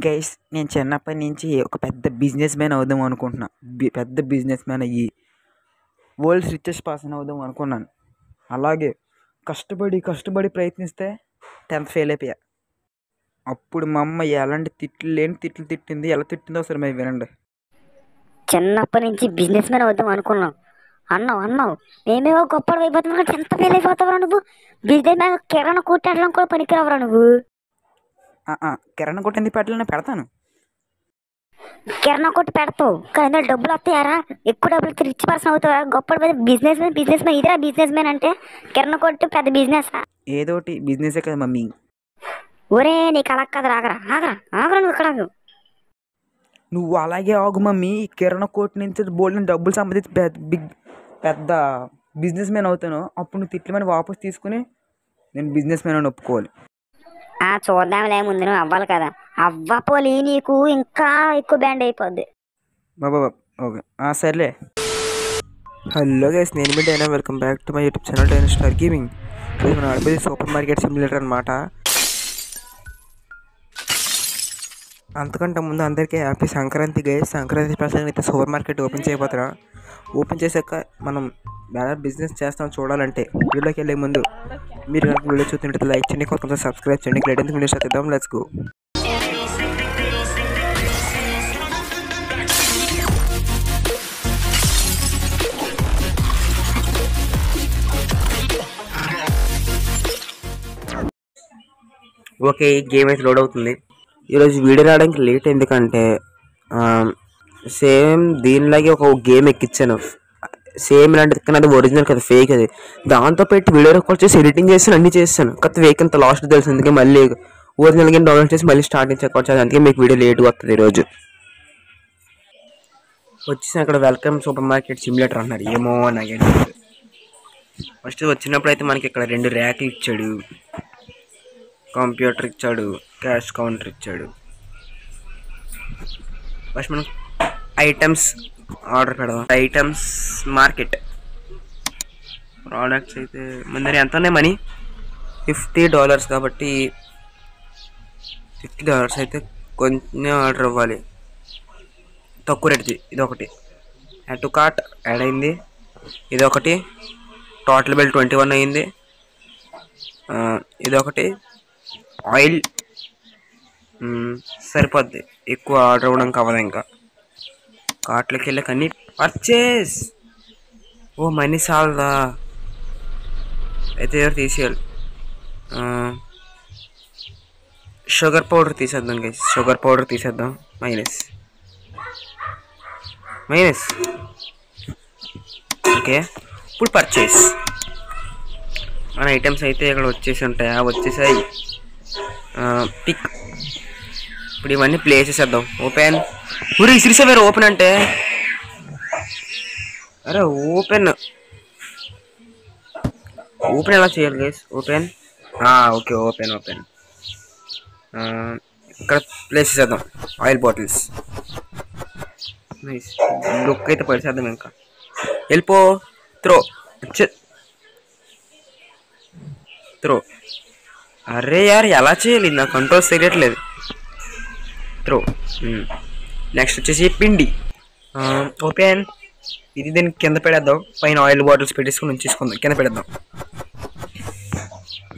Guys నేను చిన్నప్పటి నుంచి ఒక పెద్ద బిజినెస్ మ్యాన్ అవుదాం అనుకుంటున్నా. పెద్ద బిజినెస్ మ్యాన్ అయ్యి వరల్డ్స్ రిచెస్ట్ పర్సన్ అవుదాం అనుకున్నాను. అలాగే కష్టపడి ప్రయత్నిస్తే 10th ఫెయిల్ అయిపోయా. అప్పుడు మా అమ్మ ఎలాంటి తిట్లు లేని తిట్లు తిట్టింది. ఎలా తిట్టిందో ఒకసారి మీరు వినండి. చిన్నప్పటి నుంచి బిజినెస్ మ్యాన్ అవుదాం అనుకున్నాం. అన్నావు మేమేవో గొప్పలు అయిపోతున్నాం. 10th ఫెయిల్ అయిపోతావురా నువ్వు. బిజినెస్ మ్యాన్ కిరాణా కొట్టడం కూడా పనికిరావురా నువ్వు. కిరాణా కొట్టు ఎందుకు పెట్టాలని పెడతాను. కిరాణా కొట్టు పెడతావు కానీ అందులో డబ్బులు వస్తాయారా? ఎక్కువ డబ్బులు రిచ్ పర్సన్ అవుతావా? గొప్ప బిజినెస్ మ్యాన్ ఇదిరా బిజినెస్ మ్యాన్ అంటే. కిరాణా కొట్టు పెద్ద బిజినెస్. ఏదోటి బిజినెసే కదా మమ్మీ. ఒరే నీకు అలా కదా. ఆగరా నువ్వు ఇక్కడ. నువ్వు అలాగే ఆగు మమ్మీ. కిరాణా కొట్టు నుంచి బోల్డ్ డబ్బులు సంపాదించి పెద్ద బిజినెస్ మ్యాన్ అవుతాను. అప్పుడు నువ్వు తిట్లమని వాపస్ తీసుకుని నేను బిజినెస్ మ్యాన్ అని ఒప్పుకోవాలి. చూద్దాంలే, ముందు నువ్వు అవ్వాలి కదా. అవ్వపోలి నీకు ఇంకా ఎక్కువ బ్యాండ్ అయిపోద్ది. బాబా ఓకే సర్లే. హలో గైస్, నేను మీ Dyna. Welcome back to my YouTube channel Dyna Star Gaming. మన ఆడిపోయి సూపర్ మార్కెట్ సిమ్యులేటర్ అనమాట. అంతకంటే ముందు అందరికీ happy Sankranti guys. Sankranti special అయితే సూపర్ మార్కెట్ ఓపెన్ చేయబోతున్నా. ఓపెన్ చేశాక మనం బ్యానర్ బిజినెస్ చేస్తాం. చూడాలంటే వీడియోకి వెళ్ళే ముందు మీరు వీడియో చూస్తుంటే లైక్ చేయండి, కొంచెం సబ్స్క్రైబ్ చేయండి. గ్రేట్ వీడియో చేద్దాం. Let's go. ఓకే, గేమ్ అయితే లోడ్ అవుతుంది. ఈరోజు వీడియో రావడానికి లేట్ ఎందుకంటే సేమ్ దీనిలాగే ఒక గేమ్ ఎక్కించాను. సేమ్ ఇలాంటిది కానీ అది ఒరిజినల్ కదా, ఫేక్ అది. దాంతో పెట్టి వీడియో రికార్డ్ చేసి ఎడిటింగ్ చేసి అన్నీ చేస్తాను. కొత్త ఫేక్ అంత లాస్ట్ తెలుసు. అందుకే మళ్ళీ ఒరిజినల్ గేమ్ డౌన్లోడ్ చేసి మళ్ళీ స్టార్ట్ నుంచి రికార్డ్ చేయాలి. అందుకే మీకు వీడియో లేట్గా వస్తుంది. ఈరోజు వచ్చేసి అక్కడ వెల్కమ్ సూపర్ మార్కెట్ సిమ్యులేటర్ అన్నారు. ఏమో నాకు ఫస్ట్ వచ్చినప్పుడు అయితే మనకి ఇక్కడ 2 ర్యాక్లు ఇచ్చాడు, కంప్యూటర్ ఇచ్చాడు, క్యాష్ కౌంటర్ ఇచ్చాడు. ఫస్ట్ మనం ఐటమ్స్ ఆర్డర్ పెడదాం. ఐటమ్స్ మార్కెట్ ప్రోడక్ట్స్ అయితే మన దగ్గర ఎంత ఉన్నాయి మనీ? $50 కాబట్టి $50 అయితే కొంచెం ఆర్డర్ ఇవ్వాలి. తక్కువ రేట్ది ఇదొకటి. యాడ్ టు కార్ట్ యాడ్ అయింది. ఇదొకటి. టోటల్ బిల్ 21 అయింది. ఇదొకటి. ఆయిల్ సరిపోద్ది, ఎక్కువ ఆర్డర్ ఇవ్వడం కావాలి. ఇంకా కార్ట్లోకి వెళ్ళాక అన్నీ పర్చేస్. ఓ మనీ చాలదా అయితే ఎవరు తీసేయాలి. షుగర్ పౌడర్ తీసేద్దాం గైస్. షుగర్ పౌడర్ తీసేద్దాం. Minus okay. ఇప్పుడు పర్చేస్ మన ఐటమ్స్ అయితే ఇక్కడ వచ్చేసి ఉంటాయి. వచ్చేసాయి. పిక్. ఇప్పుడు ఇవన్నీ ప్లే చేసేద్దాం. ఓపెన్. ఊరి సిరిసేవారు ఓపెన్ అంటే. అరే ఓపెన్ ఎలా చేయాలి గైస్? ఓపెన్. Okay, open. ఇక్కడ ప్లేస్ చేద్దాం. Oil bottles. నైస్. లుక్ అయితే పడిసేద్దాం. ఇంకా వెళ్ళిపో. త్రో. అరే యార్ ఎలా చేయాలి? నా కంట్రోల్స్ తెలియట్లేదు. త్రో. నెక్స్ట్ వచ్చేసి పిండి. ఓపెన్. ఇది దీనికి కింద పెడేద్దాం. పైన ఆయిల్ బాటిల్స్ పెట్టేసుకుని ఉంచేసుకుందాం. కింద పెడేద్దాం.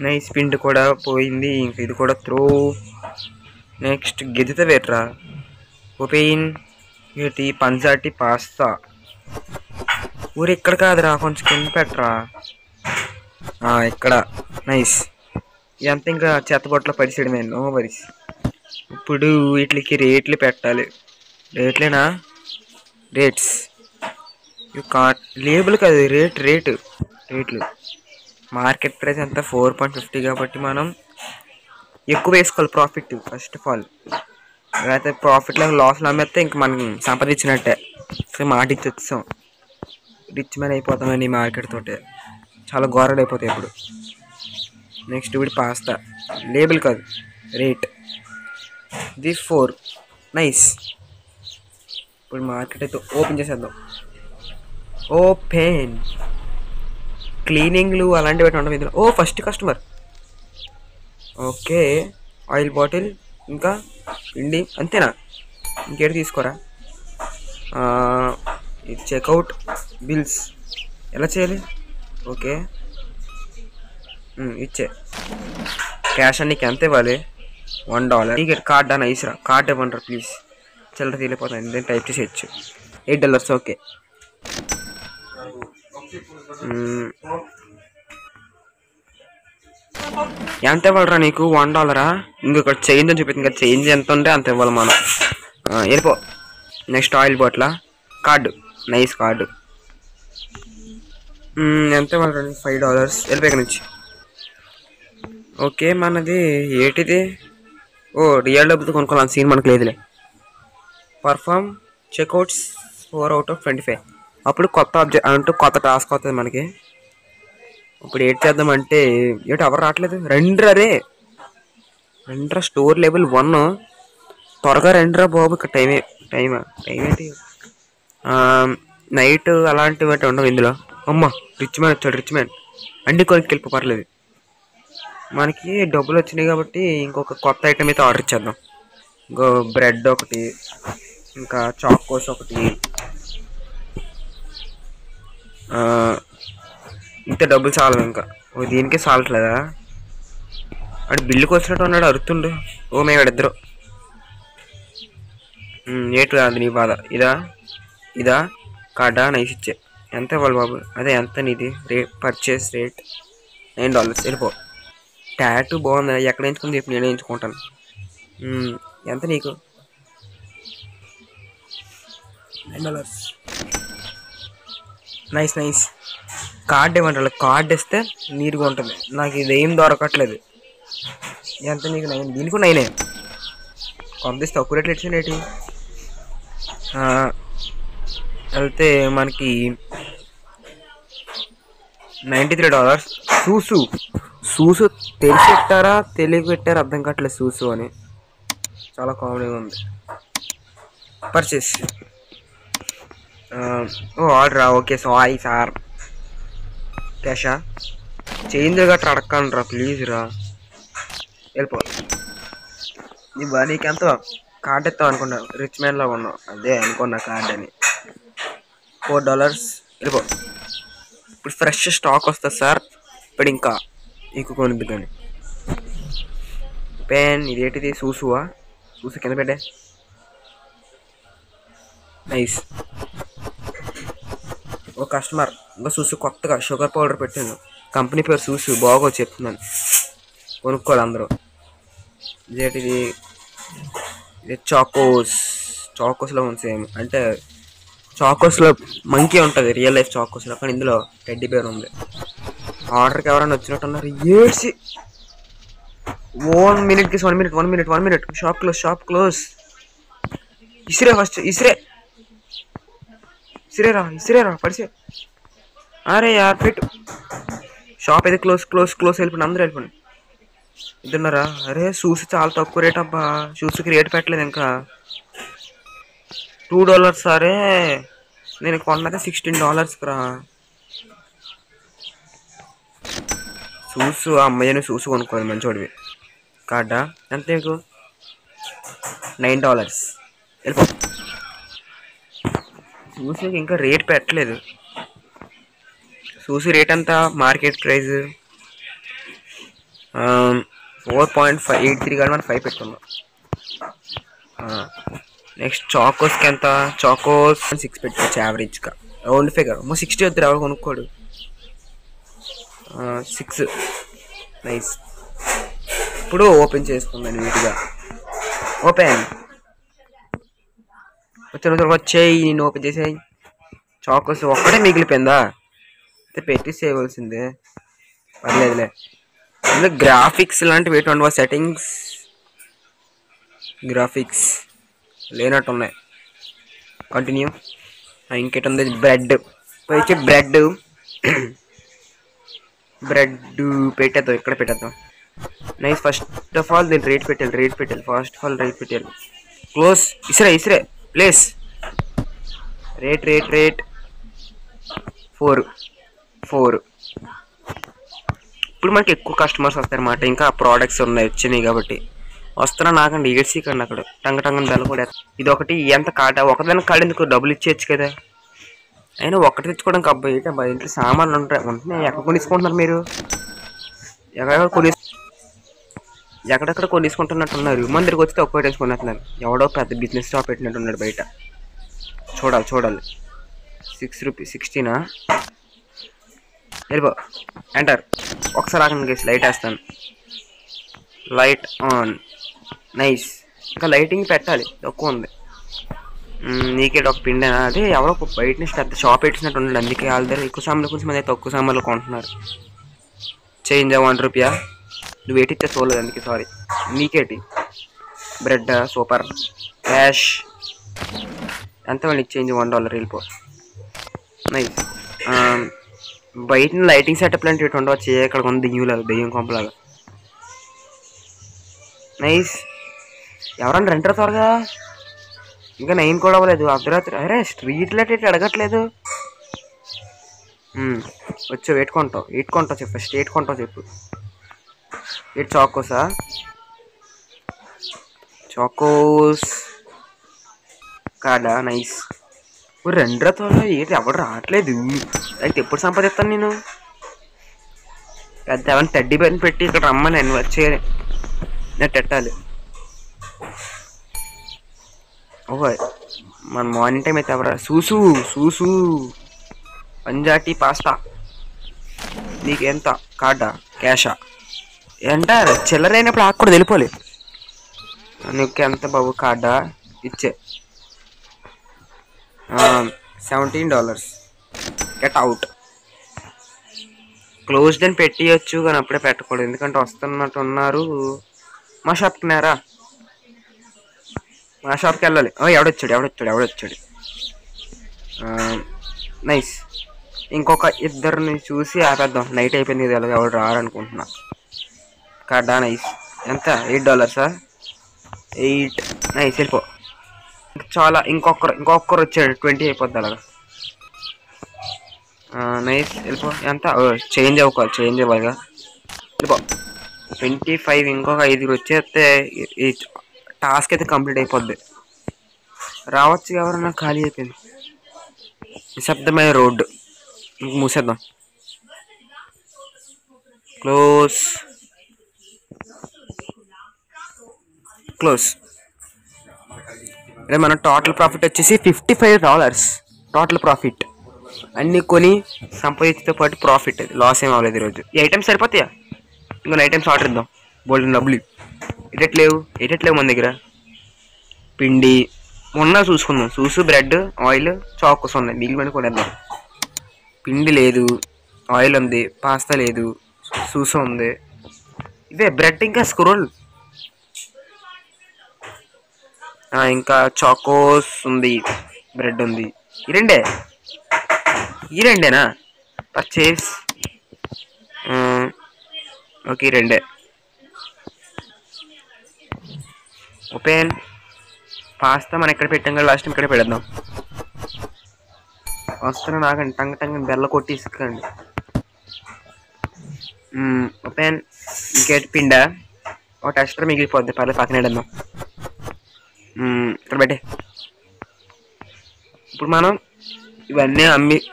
నైస్. పిండి కూడా పోయింది. ఇంకా ఇది కూడా త్రో. నెక్స్ట్ గిద్దెతో పెట్టరా. ఓపెన్. ఏంటి? పంజాటి పాస్తా. ఊరు ఇక్కడ కాదురా, కొంచెం కింద పెట్టరా. ఇక్కడ. నైస్. ఇదంతా ఇంకా చెత్తబొట్లో పరిచేయడమే. No worries. ఇప్పుడు వీటికి రేట్లు పెట్టాలి. రేట్లేనా? రేట్స్ లేబుల్ కాదు, రేట్లు. మార్కెట్ ప్రైస్ అంతా 4.50 కాబట్టి మనం ఎక్కువ వేసుకోవాలి ప్రాఫిట్ ఫస్ట్ ఆఫ్ ఆల్. లేకపోతే ప్రాఫిట్లో లాస్లో అమ్మేస్తే ఇంక మనం సంపాదించినట్టే. మాట ఇచ్చి వచ్చాం. రిచ్ మ్యాన్ అయిపోతామని మార్కెట్ తోటే. చాలా ఘోరాలు అయిపోతాయి ఇప్పుడు. నెక్స్ట్ ఇప్పుడు పాస్తా. లేబుల్ కాదు, రేట్. ఇది 4. నైస్. ఇప్పుడు మార్కెట్ అయితే ఓపెన్ చేసేద్దాం. ఓపెన్. క్లీనింగ్లు అలాంటివి పెట్టి ఉంటాం ఇందులో. First customer. Okay. Oil bottle ఇంకా పిండి అంతేనా, ఇంకేటి తీసుకోరా. చెక్అవుట్ బిల్స్ ఎలా చేయాలి? ఓకే ఇచ్చే క్యాష్ నీకు ఎంత ఇవ్వాలి? $1. టికెట్ కార్డ్ అని ఇసిరా, కార్డ్ ఇవ్వండి ప్లీజ్. చిల్లర తీలిపోతాను, నేను టైప్ చేసేయచ్చు. $8. ఓకే. ఎంత ఇవ్వాలరా నీకు? $1. ఇంకొక చేంజ్ అని చూపిస్తుంది కదా, చేంజ్ ఎంత ఉంటే అంత ఇవ్వాలి మనం. వెళ్ళిపో. Next oil bottle card, nice card. ఎంత ఇవ్వాలరా? $5. వెళ్ళిపోయి నుంచి. ఓకే మనది ఏటిది? రియల్ డబ్బుతో కొనుక్కోవాలి సీన్ మనకు లేదులే. Perform checkouts 4 out of 25. అప్పుడు కొత్త ఆబ్జెక్ట్ అంటూ కొత్త టాస్క్ అవుతుంది మనకి. ఇప్పుడు ఏం చేద్దామంటే ఎవరు రావట్లేదు? రెండ్రా స్టోర్ లెవెల్ 1. త్వరగా రెండ్రా బాబు, ఇక్కడ టైం ఏంటి? నైట్ అలాంటివి అంటే ఉండవు ఇందులో. అమ్మ రిచ్ మ్యాన్ వచ్చాడు, రిచ్ మ్యాన్. అన్ని కొనికి వెళ్ళిపో, పర్లేదు. మనకి డబ్బులు వచ్చినాయి కాబట్టి ఇంకొక కొత్త ఐటమ్ అయితే ఆర్డర్ ఇచ్చేద్దాం. ఇంకో బ్రెడ్ ఒకటి, ఇంకా చాకోస్ ఒకటి. ఇంత డబ్బులు చాలు ఇంకా. దీనికే చాలట్లేదా? అటు బిల్లుకి వచ్చినట్టు ఉన్నాడు, అరుతుండు. మేము ఇద్దరు ఏటు కాదు నీ బాధ. ఇదా కార్డా? నైస్ ఇచ్చే. ఎంత ఇవ్వాలి బాబు? అదే ఎంత నీది? Purchase rate $9. వెళ్ళిపో. టాటూ బాగుంది, ఎక్కడ ఎంచుకుంది చెప్పి నేనే ఎంచుకుంటాను. ఎంత నీకు? $9. నైస్. కార్డ్ ఇవ్వండి, కార్డ్ ఇస్తే నీట్గా ఉంటుంది. నాకు ఇది ఏం దొరకట్లేదు. ఎంత నీకు? 9. దీనికి 9. కొంత తక్కువ రేట్లు ఇచ్చిండేటి. వెళ్తే మనకి $93. సూసు తెలిసి పెట్టారా తెలియక పెట్టారా అర్థం కావట్లేదు. సూసు అని చాలా కామెడీగా ఉంది. పర్చేస్ ఆర్డరా? Okay sorry sir. క్యాషా? చేంజ్ గట్రా అడగండి రా ప్లీజ్ రా. వెళ్ళిపో. నీకెంత కార్డ్ ఇస్తావు అనుకున్నా, రిచ్ మ్యాన్ లాగా ఉన్నావు. అదే అనుకున్నా కార్డ్ అని. $4. వెళ్ళిపో. ఇప్పుడు ఫ్రెష్ స్టాక్ వస్తుంది సార్. ఇప్పుడు ఇంకా కొనిద్దు కానీ. పెన్ ఇదేంటిది? సూసు కింద పెట్టే. నైస్. ఓ కస్టమర్ ఇంకా సూసు కొత్తగా షుగర్ పౌడర్ పెట్టాను. కంపెనీ పేరు సూసు, బాగో చెప్తున్నాను, కొనుక్కోవాలి అందరూ. ఇదేంటిది? చాకోస్లో ఉంది సేమ్. అంటే చాకోస్లో మంకీ ఉంటుంది రియల్ లైఫ్ చాకోస్లో, కానీ ఇందులో టెడ్డీ బేర్ ఉంది. ఆర్డర్కి ఎవరైనా వచ్చినట్టు ఉన్నారు. ఏడ్చి 1 minute. Shop close. ఇసిరే ఫస్ట్, ఇసిరేరా పడిసే. అరే యార్ పెట్టు. షాప్ అయితే క్లోజ్. వెళ్ళిపోండి, అందరూ వెళ్ళిపోండి. ఇద్దరున్నారా? అరే షూస్ చాలా తక్కువ రేట్ అబ్బా. షూస్కి రేట్ పెట్టలేదు ఇంకా. $2. సరే నేను కొన్నది $16 రా. షూస్ అమ్మాయి షూస్ కొనుక్కోవాలి మంచోడివి. కార్డా? ఎంత నీకు? $9. వెళ్ళిపో. షూస్కి ఇంకా రేట్ పెట్టలేదు. షూస్ రేట్ అంతా మార్కెట్ ప్రైస్ 4.83 కాదు, మనం 5 పెట్టుకున్నాం. నెక్స్ట్ చాకోస్కి ఎంత? చాకోస్ 6 పెట్టుకోవచ్చు యావరేజ్గా, రౌండ్ ఫిగర్. 60 వద్దు, ఎవరు కొనుక్కోడు. 6. నైస్. ఇప్పుడు ఓపెన్ చేసుకుందాం నీట్గా. ఓపెన్ వచ్చేయి, నేను ఓపెన్ చేసేయి. చాకోస్ ఒక్కటే మిగిలిపోయిందా? అయితే పెట్టి చేయవలసిందే, పర్లేదులే. ఇందులో గ్రాఫిక్స్ లాంటివి ఎటు ఉండవా? సెట్టింగ్స్ గ్రాఫిక్స్ లేనట్టు ఉన్నాయి. కంటిన్యూ. ఇంకేటుంది? బ్రెడ్ పోయి బ్రెడ్ పెట్టేద్దాం, ఇక్కడ పెట్టేద్దాం. నైస్. ఫస్ట్ ఆఫ్ ఆల్ దీన్ని రేట్ పెట్టాలి. ఫస్ట్ ఆఫ్ ఆల్ రేట్ పెట్టాలి. క్లోజ్. ఇసిరే ప్లేస్. రేట్ 4. ఇప్పుడు మనకి ఎక్కువ కస్టమర్స్ వస్తారన్నమాట. ఇంకా ప్రోడక్ట్స్ వచ్చినాయి కాబట్టి వస్తున్నా నాకండి ఏడ్సీ కండి అక్కడ టంగ టంగని బెల్ల కూడా. ఇది ఒకటి ఎంత కాట ఒకదానికి కాడ ఎందుకు డబ్బులు ఇచ్చేయచ్చు కదా. అయినా ఒక్కటి తెచ్చుకోవడానికి అబ్బాయి ఏంటి అబ్బాయి ఇంట్లో సామాన్లు ఉంటున్నాయి. ఎక్కడ కొనేసుకుంటున్నారు మీరు? ఎక్కడెక్కడ కొనేసుకుంటున్నట్టున్నారు. మన దగ్గరికి వచ్చి తక్కువ వేసుకున్నట్టున్నారు. ఎవడో పెద్ద బిజినెస్ షాప్ పెట్టినట్టున్నాడు బయట. చూడాలి 6 రూపీస్ 16 వెళ్ళిపో. ఎంటర్. ఒకసారి ఆగండి గేసి లైట్ వేస్తాను. Light on. నైస్. ఇంకా లైటింగ్ పెట్టాలి తక్కువ ఉంది. నీకేట ఒక పిండేనా? అదే ఎవరో బయట నుంచి పెద్ద షాప్ పెట్టినట్టు ఉన్నాడు. అందుకే వాళ్ళ దగ్గర ఎక్కువ సామాన్లు కొంచెం మంది తక్కువ సామాన్లు కొంటున్నారు. చేంజ్ 1 రూపాయా? నువ్వు ఏటిచ్చా చూడలేదు అందుకే సారీ. నీకేటి? Bread super. క్యాష్ ఎంత మళ్ళీ చేంజ్ $1 వెళ్ళిపో. నైస్. బయట లైటింగ్ సెటప్ లాంటి ఇటు ఉండవచ్చు. ఇక్కడ కొంత దెయ్యం కొంపలాగా. నైస్. ఎవరన్నా రెంటర్ త్వరగా. ఇంకా 9 కూడా అవ్వలేదు అర్ధరాత్రి. అరే స్ట్రీట్ లైట్ ఇటు అడగట్లేదు. వచ్చావు ఏటుకుంటావు చెప్పు. ఫస్ట్ ఏటుకుంటావు చెప్పు. ఏటు చాకోసా? చాకోస్ కాడా? నైస్. రెండో త్వరగా ఏంటి ఎవరు రావట్లేదు. అయితే ఎప్పుడు సంపాదిస్తాను నేను? పెద్ద ఏమైనా టెడ్డీ బెన్ పెట్టి ఇక్కడ రమ్మని నేను వచ్చే నేను పెట్టాలి. ఓహో మన మార్నింగ్ టైం అయితే ఎవరా? సూసు పంజాటీ పాస్తా. నీకు ఎంత? కార్డా క్యాషా? ఏంటారు చిల్లరైనప్పుడు ఆకు వెళ్ళిపోలే. నీకు ఎంత బాబు? కార్డా ఇచ్చే. $17. Get out. క్లోజ్డ్ అని పెట్టియచ్చు కానీ అప్పుడే పెట్టకూడదు. ఎందుకంటే వస్తున్నట్టు ఉన్నారు. మా షాప్కినారా? మా షాప్కి వెళ్ళాలి. ఎవడొచ్చాడు. నైస్. ఇంకొక ఇద్దరిని చూసి ఆపేద్దాం. నైట్ అయిపోయింది కదా ఎవరు రారనుకుంటున్నా. కార్డా? నైస్. ఎంత? $8. 8. నైస్ వెళ్ళిపో. చాలా ఇంకొకరు వచ్చాడు. 20 అయిపోద్ది అలాగా. నైస్ వెళ్ళిపో. ఎంత? చేంజ్ అవ్వగా వెళ్ళిపో. 25. ఇంకొక 5 వచ్చేస్తే ఈ టాస్క్ అయితే కంప్లీట్ అయిపోద్ది. రావచ్చు ఎవరన్నా. ఖాళీ అయిపోయింది. నిశ్శబ్దమైన రోడ్డు. మూసేద్దాం. క్లోజ్. అదే మన టోటల్ ప్రాఫిట్ వచ్చేసి $55. టోటల్ ప్రాఫిట్ అన్నీ కొని సంపాదించతో పాటు ప్రాఫిట్. అది లాస్ ఏం అవ్వలేదు ఈరోజు. ఈ ఐటమ్స్ సరిపోతాయా? ఇంకో ఐటమ్స్ ఆర్డర్ ఇద్దాం. బోల్డెన్ డబ్బులు ఏటట్లేవు మన దగ్గర. పిండి మొన్న చూసుకుందాం. సూసు బ్రెడ్ ఆయిల్ చాకోస్ ఉన్నాయి. మిగిలిన కొనేద్దాం. పిండి లేదు, ఆయిల్ ఉంది, పాస్తా లేదు, సూసు ఉంది. ఇదే బ్రెడ్ ఇంకా స్క్రోల్ ఇంకా చాకోస్ ఉంది, బ్రెడ్ ఉంది. ఈ రెండేనా పర్చేస్? ఓకే రెండే. ఓపెన్. పాస్తా మనం ఎక్కడ పెట్టాం కదా లాస్ట్ టైం ఇక్కడే పెడదాం. వస్తున్నా నాకండి టంగ బెల్ల కొట్టి ఇసుకండి. ఓపెన్. ఇంకేటి పిండా? ఒక టెస్టర్ మిగిలిపోద్ది. పర్లేదు పక్కన వేద్దాం. ఇక్కడ పెట్టే. ఇప్పుడు మనం ఇవన్నీ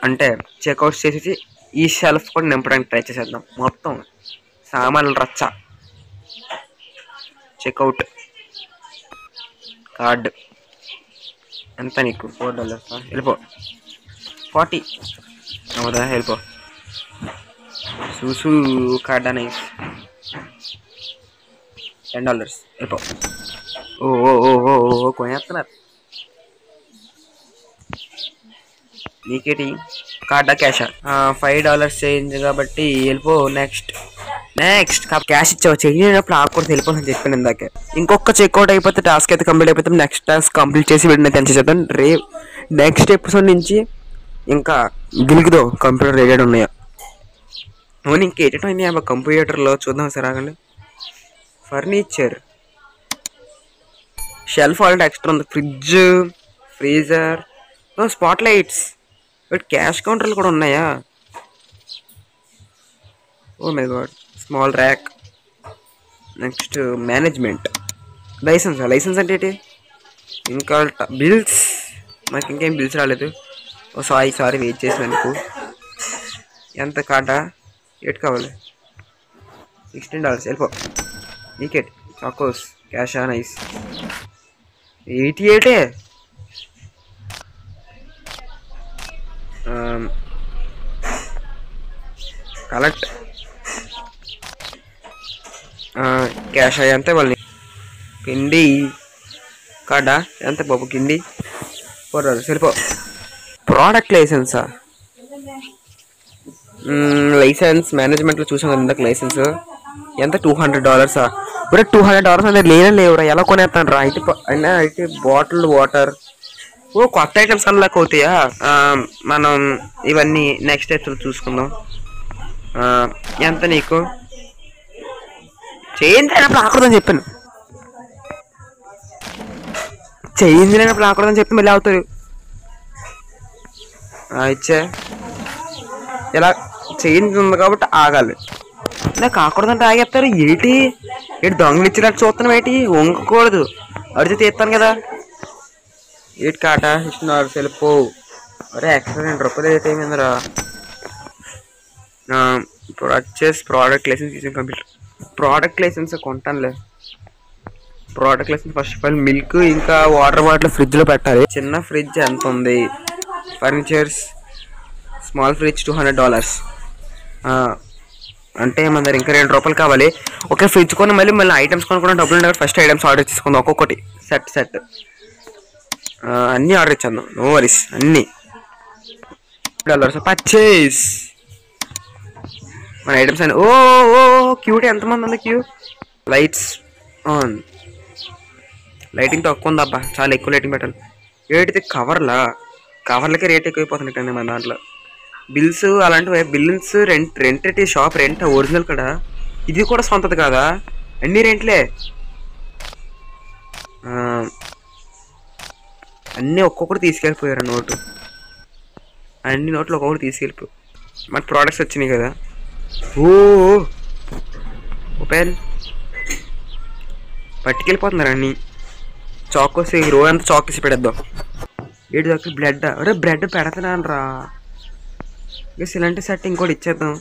అంటే చెక్అవుట్ చేసేసి ఈ షెల్ఫ్ కూడా నింపడానికి ట్రై చేసేద్దాం. మొత్తం సామాన్లు రచ్చ. చెక్అవుట్. కార్డు ఎంత నీకు? $4. వెళ్ళిపో. 40 అవుదా? వెళ్ళిపో. సూసు కార్డా? నైస్. $10. వెళ్ళిపో. ఓ కొనేస్తున్నారు. నీకేటి? కార్డా క్యాషా? $5 చేంజ్ కాబట్టి వెళ్ళిపో. నెక్స్ట్ క్యాష్ ఇచ్చావు. చేంజ్ అయినప్పుడు ఆకూడదు వెళ్ళిపోని చెప్పాను ఇందాకే. ఇంకొక చెక్అవుట్ అయిపోతే టాస్క్ అయితే కంప్లీట్ అయిపోతాం. నెక్స్ట్ టాస్క్ కంప్లీట్ చేసి వీడిని తెంచేద్దాం. నెక్స్ట్ ఎపిసోడ్ నుంచి ఇంకా గిలిగిదో కంప్యూటర్ రిలేటెడ్ ఉన్నాయా? అవును ఇంకా ఏటం అయింది కంప్యూటర్లో చూద్దాం సార్. ఆగండి. ఫర్నిచర్ షెల్ఫ్ ఆల్రెడీ ఎక్స్ట్రా ఉంది. Fridge, freezer, spot lights, cash కౌంటర్లు కూడా ఉన్నాయా? Oh my god. Small rack. Next management. License అంటే ఏంటి? ఇంకా బిల్స్, మనకి ఇంకేం బిల్స్ రాలేదు. ఓ సారీ వెయిట్ చేసినందుకు. ఎంత కాటా? ఎటు కావాలి? $16 వెళ్ళిపో. నీకెట్ చాకోస్ క్యాషా నైస్. 88 కలెక్ట్ క్యాష్ అంతే వాళ్ళని. కిండి కాడా ఎంత బాబు? కిండి $4 సరిపో. ప్రోడక్ట్ లైసెన్సా? లైసెన్స్ మేనేజ్మెంట్లో చూసాం కదా ఇందాక. లైసెన్స్ ఎంత? $200. ఇప్పుడు $200 అనేది లేవురా, ఎలా కొనేస్తాను రా? అయితే బాటిల్ వాటర్. ఓ కొత్త ఐటమ్స్ అన్లాక్ అవుతాయా? మనం ఇవన్నీ నెక్స్ట్ ఎపిసోడ్ చూసుకుందాం. ఎంత నీకు? చేంజ్ అయినప్పుడు ఆకూడదని చెప్పాను. చేంజ్ అయినప్పుడు ఆకూడదని చెప్పి మళ్ళీ అవుతారు. ఇచ్చే ఇలా చేంజ్ ఉంది కాబట్టి ఆగాలి. నాకు ఆకూడదంటే ఆగేస్తారు. ఏంటి దొంగలు ఇచ్చినట్టు చూస్తున్నాం? ఏంటి వంగకూడదు, అడిచి తీస్తాను కదా. ఏంటి కాటా $16 వెళ్ళిపో. అరే ఎక్స్ట్రా $2 రేట్ ఏమైందిరా? ప్రోడక్ట్ లైసెన్స్ తీసుకుని కంప్లీట్. ప్రోడక్ట్ లైసెన్స్ కొంటానులే. Product license first of all milk ఇంకా వాటర్ బాటిల్ ఫ్రిడ్జ్లో పెట్టాలి. చిన్న ఫ్రిడ్జ్ ఎంత ఉంది? Furnitures small fridge $200. అంటే మన దగ్గర ఇంకా $2 కావాలి. ఓకే ఫ్రిడ్జ్ కొని మళ్ళీ ఐటమ్స్ కొనుక్కోవడం డబ్బులు ఉండే ఫస్ట్ ఐటమ్స్ ఆర్డర్ చేసుకుందాం. ఒక్కొక్కటి సెట్ అన్నీ ఆర్డర్ ఇచ్చాను. No worries. అన్నీ $1 పర్చేస్ మన ఐటమ్స్ అన్ని. ఓ క్యూటీ ఎంతమంది ఉంది? Queue lights on. లైటింగ్ తక్కువ ఉంది అబ్బా, చాలా ఎక్కువ లైటింగ్ పెట్టాలి. రేట్ కవర్లకి రేట్ ఎక్కువైపోతుంది మన దాంట్లో. బిల్స్ అలాంటివి. Bills rent shop rent original కదా. ఇది కూడా సొంతది కాదా? అన్ని రెంట్లే. అన్నీ ఒక్కొక్కటి తీసుకెళ్ళిపోయారు. అన్ని నోట్లు ఒక్కొక్కటి తీసుకెళ్ళిపోయి మన ప్రోడక్ట్స్ వచ్చినాయి కదా. ఓపెన్ పట్టుకెళ్ళిపోతున్నారు అన్నీ. చాకోస్ రో అంతా చాకోస్ పెడేద్దాం. ఏడు దగ్గర బ్లడ్. అరే బ్రెడ్ పెడతాను రా. ఇలాంటి సెట్ ఇంకోటి ఇచ్చేద్దాం,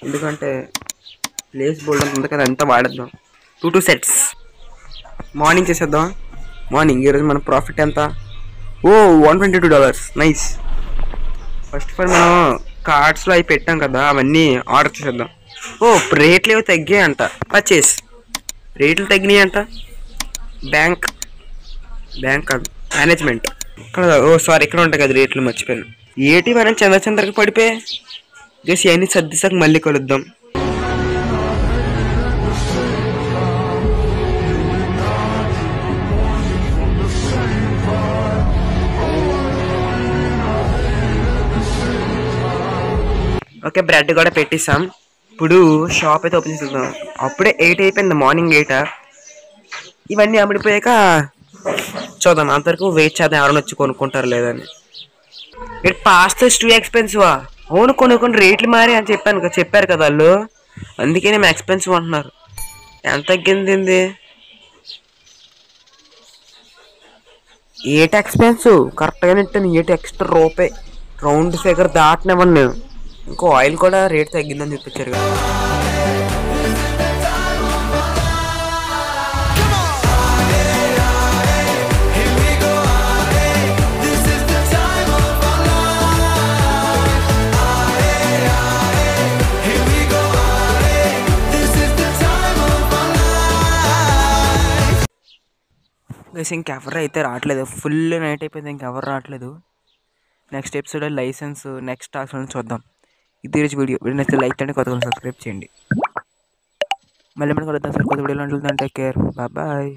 ఎందుకంటే ప్లేస్ బోల్డ్ అంత ఉంది కదా, అంతా వాడేద్దాం. 2 సెట్స్ మార్నింగ్ చేసేద్దాం. మార్నింగ్ ఈరోజు మన ప్రాఫిట్ ఎంత? $122. నైస్. ఫస్ట్ ఆఫ్ ఆల్ మనం కార్డ్స్లో అవి పెట్టాం కదా, అవన్నీ ఆర్డర్ చేసేద్దాం. రేట్లు ఏవో తగ్గాయి అంట. పర్చేస్ రేట్లు తగ్గినాయి అంట. బ్యాంక్ కాదు మేనేజ్మెంట్. ఇక్కడ సారీ ఇక్కడ ఉంటాయి కదా రేట్లు, మర్చిపోయాను. ఏటి మనం చంద్రకి పడిపోయి జస్ట్ ఇవన్నీ సర్దిసాక మళ్ళీ కలుద్దాం. ఓకే బ్రెడ్ కూడా పెట్టిస్తాం. ఇప్పుడు షాప్ అయితే ఓపెన్ చేద్దాం. అప్పుడే 8 అయిపోయింది, మార్నింగ్ 8. ఇవన్నీ అమ్ముడిపోయాక చూద్దాం. అంతవరకు వెయిట్ చేద్దాం ఎవరైనా వచ్చి కొనుక్కుంటారు లేదని. పాస్తా టూ ఎక్స్పెన్సివా? అవును, కొన్ని రేట్లు మారి అని చెప్పారు కదా వాళ్ళు, అందుకే మేము ఎక్స్పెన్సివ్ అంటున్నారు. ఎంత తగ్గింది? 8 ఎక్స్పెన్సివ్ కరెక్ట్గా నెట్టాను. 8 ఎక్స్ట్రా రూపాయి. రౌండ్ ఫిగర్ దాటినవ్వండి నేను. ఇంకో ఆయిల్ కూడా రేట్ తగ్గిందని చెప్పించారు కదా. ఇంకెవరు అయితే రావట్లేదు. ఫుల్ నైట్ అయిపోయింది, ఇంకెవరు రావట్లేదు. Next episode license next task చూద్దాం. ఇది ఈరోజు వీడియో నచ్చితే లైక్ చేయండి, కొత్తగా సబ్స్క్రైబ్ చేయండి. మళ్ళీ మనం కలుద్దాం సార్ కొత్త వీడియోలో. Take care, bye.